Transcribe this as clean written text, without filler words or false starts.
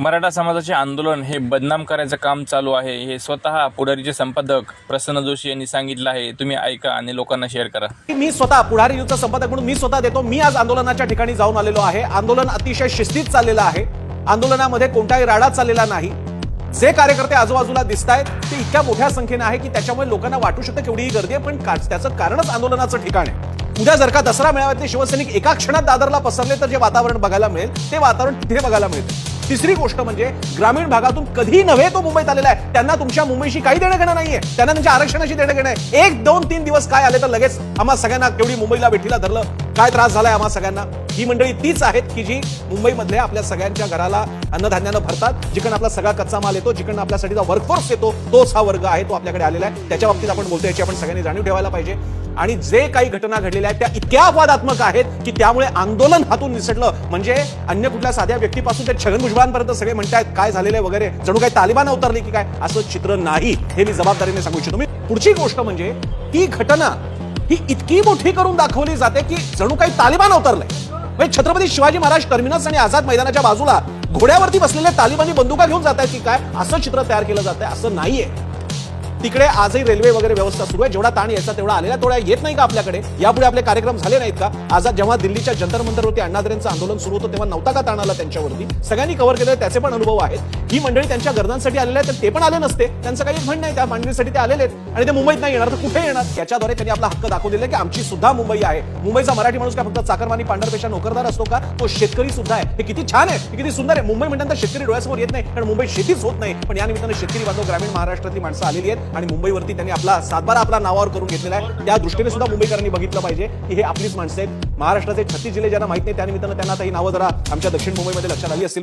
मराठा समाजाचे आंदोलन हे बदनाम करायचं काम चालू आहे हे स्वतः पुढारीचे संपादक प्रसन्न जोशी यांनी सांगितलं आहे। तुम्ही ऐका आणि लोकांना शेअर करा। मी स्वतः पुढारी न्यूजचा संपादक म्हणून मी स्वतः देतो। मी आज आंदोलनाच्या ठिकाणी जाऊन आलेलो आहे। आंदोलन अतिशय शिस्तीत चाललेलं आहे। आंदोलनामध्ये कोणताही राडा चाललेला नाही। जे कार्यकर्ते आजूबाजूला दिसतायत ते इतक्या मोठ्या संख्येने आहे की त्याच्यामुळे लोकांना वाटू शकतं केवढी गर्दी आहे, पण त्याचं कारणच आंदोलनाचं ठिकाण आहे। उद्या जर का दसरा मेळाव्यातले शिवसैनिक एका क्षणात दादरला पसरले तर जे वातावरण बघायला मिळेल ते वातावरण तिथे बघायला मिळतं। तिसरी गोष्ट म्हणजे ग्रामीण भागातून कधी नव्हे तो मुंबईत आलेला आहे। त्यांना तुमच्या मुंबईशी काही देणं घेणं नाहीये, त्यांना त्यांच्या आरक्षणाशी देणं घेणं आहे। 1, 2, 3 दिवस काय आले तर लगेच आम्हा सगळ्यांना केवढी मुंबईला भेटीला धरलं, काय त्रास झालाय आम्हा सगळ्यांना। ही मंडळी तीच आहेत की जी मुंबईमधल्या आपल्या सगळ्यांच्या घराला अन्नधान्यानं भरतात, जिकडून आपला सगळा कच्चा माल येतो, जिकडून आपल्यासाठीचा वर्कफोर्स येतो, तोच हा वर्ग आहे, तो आपल्याकडे आलेला आहे। त्याच्या बाबतीत आपण बोलतोय याची आपण सगळ्यांनी जाणीव ठेवायला पाहिजे। आणि जे काही घटना घडलेल्या आहेत त्या इतक्या अपवादात्मक आहेत की त्यामुळे आंदोलन हातून निसटलं। म्हणजे अन्य कुठल्या साध्या व्यक्तीपासून ते छगन भुजबळांपर्यंत सगळे म्हणतायत काय झालेलं आहे वगैरे, जणू काही तालिबान अवतरली की काय, असं चित्र नाही, हे मी जबाबदारीने सांगू इच्छितो। मी पुढची गोष्ट म्हणजे ती घटना ही इतकी मोठी करून दाखवली जाते की जणू काही तालिबान अवतरलंय। छत्रपती शिवाजी महाराज टर्मिनस आणि आझाद मैदानाच्या बाजूला घोड्यावरती बसलेले तालिबानी बंदुका घेऊन जात आहेत की काय, असं चित्र तयार केलं जात आहे। असं नाहीये। तिकडे आजही रेल्वे वगैरे व्यवस्था सुरू आहे। जेवढा ताण यायचा तेवढा आलेला तेवढा येत नाही का आपल्याकडे? यापुढे आपले कार्यक्रम झाले नाहीत का? आज जेव्हा दिल्लीच्या जंतर मंतरवरती अण्णाद्रेंचं आंदोलन सुरू होतं तेव्हा नव्हता का ताण आला त्यांच्यावरती? सगळ्यांनी कव्हर केलं, त्याचे पण अनुभव आहेत। ही मंडळी त्यांच्या गरजांसाठी आलेले आहेत तर ते पण आले नसते, त्यांचं काही म्हणणं नाही, त्या मांडणीसाठी ते आलेले आहेत आणि ते मुंबईत नाही येणार तर कुठे येणार? याच्याद्वारे त्यांनी आपला हक्क दाखवलेला आहे की आमची सुद्धा मुंबई आहे। मुंबईचा मराठी माणूस काय फक्त चाकरमानी पांढरपेशा नोकरदार असतो का? तो शेतकरी सुद्धा आहे। हे किती छान आहे, हे किती सुंदर आहे। मुंबई म्हणतात शेतकरी डोळ्यासमोर येत नाही कारण मुंबईत शेतीच होत नाही, पण या निमित्तानं शेतकरी बांधव ग्रामीण महाराष्ट्रातली माणसं आलेली आहेत आणि मुंबईवरती त्यांनी आपला सातबारा आपला नावावर करून घेतलेला आहे। त्या दृष्टीने सुद्धा मुंबईकरांनी बघितलं पाहिजे की हे आपलीच माणसं आहेत। महाराष्ट्राचे 36 जिल्हे ज्यांना माहित नाही त्या निमित्तानं त्यांना आता ही नावं जरा आमच्या दक्षिण मुंबईमध्ये लक्षात आली असतील।